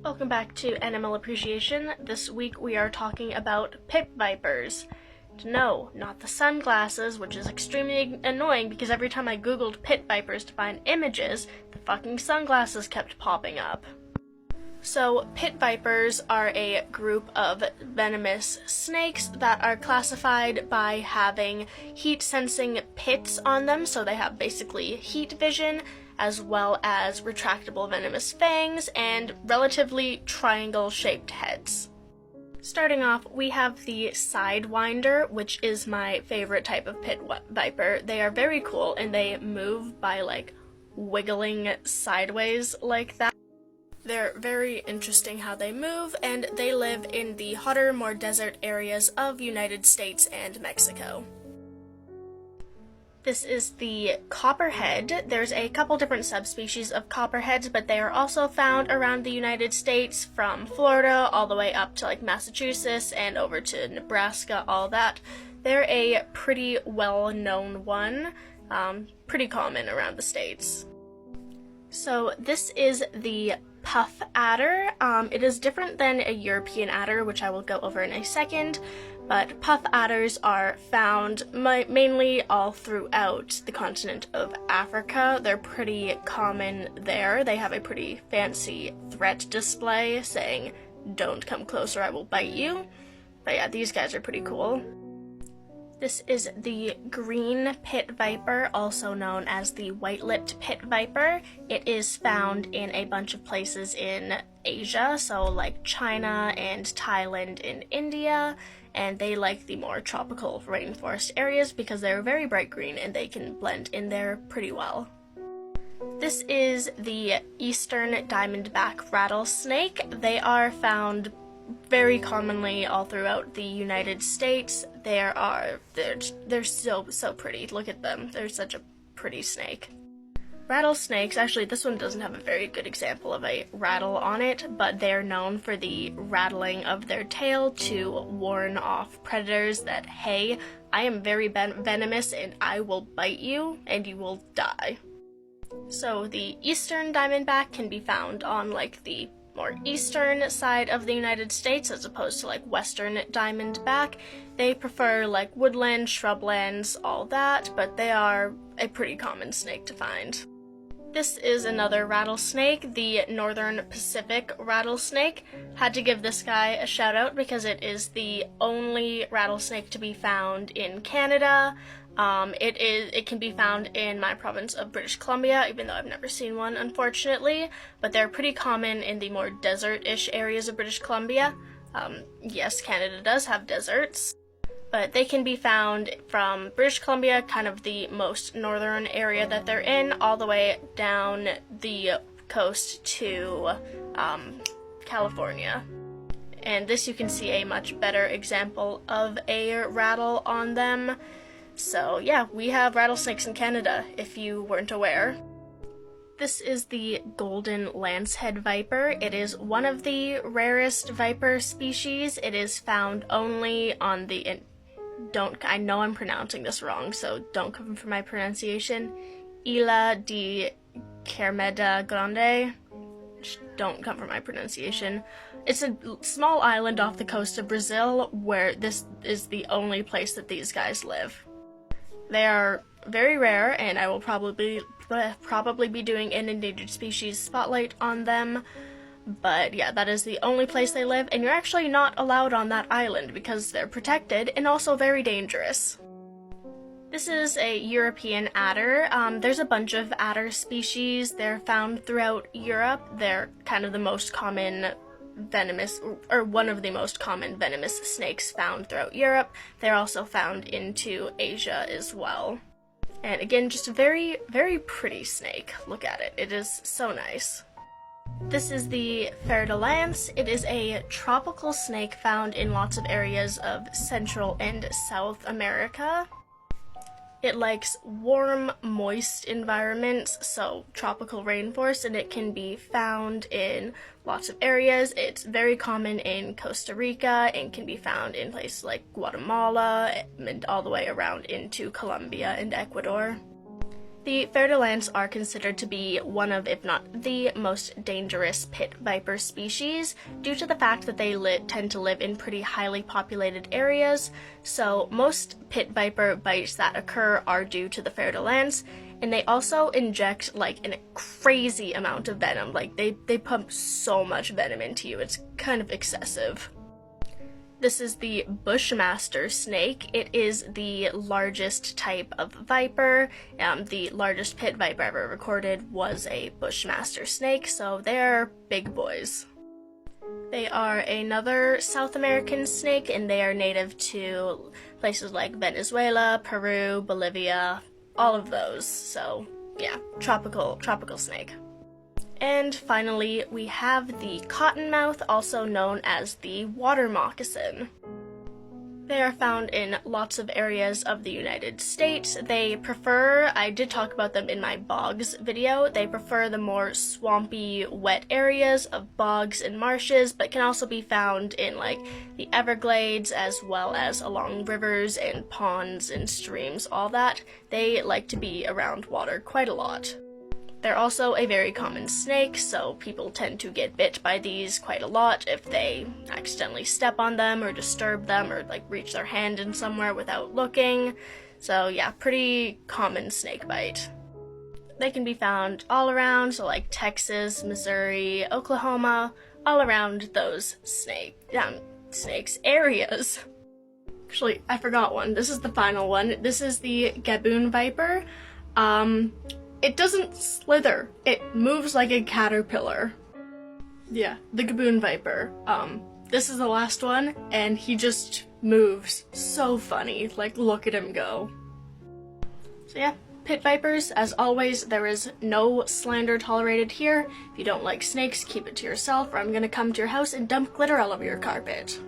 Welcome back to Animal Appreciation. This week we are talking about pit vipers. No, not the sunglasses, which is extremely annoying because every time I googled pit vipers to find images, the fucking sunglasses kept popping up. So, pit vipers are a group of venomous snakes that are classified by having heat-sensing pits on them, so they have basically heat vision, as well as retractable venomous fangs and relatively triangle-shaped heads. Starting off, we have the Sidewinder, which is my favorite type of pit viper. They are very cool, and they move by, wiggling sideways like that. They're very interesting how they move, and they live in the hotter, more desert areas of United States and Mexico. This is the copperhead. There's a couple different subspecies of copperheads, but they are also found around the United States from Florida all the way up to Massachusetts and over to Nebraska, all that. They're a pretty well-known one, pretty common around the states. So this is the puff adder. It is different than a European adder, which I will go over in a second, but puff adders are found mainly all throughout the continent of Africa. They're pretty common there. They have a pretty fancy threat display saying, "Don't come closer, I will bite you." But yeah, these guys are pretty cool. This is the green pit viper, also known as the white-lipped pit viper. It is found in a bunch of places in Asia, so like China and Thailand and India, and they like the more tropical rainforest areas because they're very bright green and they can blend in there pretty well. This is the eastern diamondback rattlesnake. They are found very commonly all throughout the United States. They're so pretty. Look at them. They're such a pretty snake. Rattlesnakes, actually this one doesn't have a very good example of a rattle on it, but they're known for the rattling of their tail to warn off predators that, hey, I am very venomous and I will bite you and you will die. So the eastern diamondback can be found on the more eastern side of the United States as opposed to western diamondback. They prefer woodland, shrublands, all that, but they are a pretty common snake to find. This is another rattlesnake, the Northern Pacific rattlesnake. Had to give this guy a shout out because it is the only rattlesnake to be found in Canada. It can be found in my province of British Columbia, even though I've never seen one, unfortunately, but they're pretty common in the more desert-ish areas of British Columbia. Yes, Canada does have deserts, but they can be found from British Columbia, kind of the most northern area that they're in, all the way down the coast to California. And this you can see a much better example of a rattle on them. So yeah, we have rattlesnakes in Canada, if you weren't aware. This is the golden lancehead viper. It is one of the rarest viper species. It is found only on the... I know I'm pronouncing this wrong, so don't come for my pronunciation. Ilha de Carmeda Grande. Don't come for my pronunciation. It's a small island off the coast of Brazil where this is the only place that these guys live. They are very rare, and I will probably be doing an endangered species spotlight on them, but yeah, that is the only place they live, and you're actually not allowed on that island because they're protected and also very dangerous. This is a European adder. There's a bunch of adder species. They're found throughout Europe. They're kind of the most common venomous, or one of the most common venomous snakes found throughout Europe. They're also found into Asia as well. And again, just a very, very pretty snake. Look at it. It is so nice. This is the fer de lance. It is a tropical snake found in lots of areas of Central and South America. It likes warm, moist environments, so tropical rainforest, and it can be found in lots of areas. It's very common in Costa Rica and can be found in places like Guatemala and all the way around into Colombia and Ecuador. The fer-de-lance are considered to be one of, if not the most dangerous pit viper species due to the fact that they tend to live in pretty highly populated areas. So most pit viper bites that occur are due to the fer-de-lance, and they also inject like a crazy amount of venom. Like they pump so much venom into you, it's kind of excessive. This is the Bushmaster snake. It is the largest type of viper. The largest pit viper ever recorded was a Bushmaster snake, so they're big boys. They are another South American snake, and they are native to places like Venezuela, Peru, Bolivia, all of those. So yeah, tropical snake. And finally, we have the cottonmouth, also known as the water moccasin. They are found in lots of areas of the United States. They prefer, I did talk about them in my bogs video, they prefer the more swampy, wet areas of bogs and marshes, but can also be found in like the Everglades as well as along rivers and ponds and streams, all that. They like to be around water quite a lot. They're also a very common snake, so people tend to get bit by these quite a lot if they accidentally step on them or disturb them or like reach their hand in somewhere without looking. So yeah, pretty common snake bite. They can be found all around, so like Texas, Missouri, Oklahoma, all around those snakes areas. Actually, I forgot one. This is the final one. This is the Gaboon viper. It doesn't slither. It moves like a caterpillar. Yeah, the Gaboon viper. This is the last one, and he just moves so funny. Like, look at him go. So yeah, pit vipers, as always, there is no slander tolerated here. If you don't like snakes, keep it to yourself, or I'm gonna come to your house and dump glitter all over your carpet.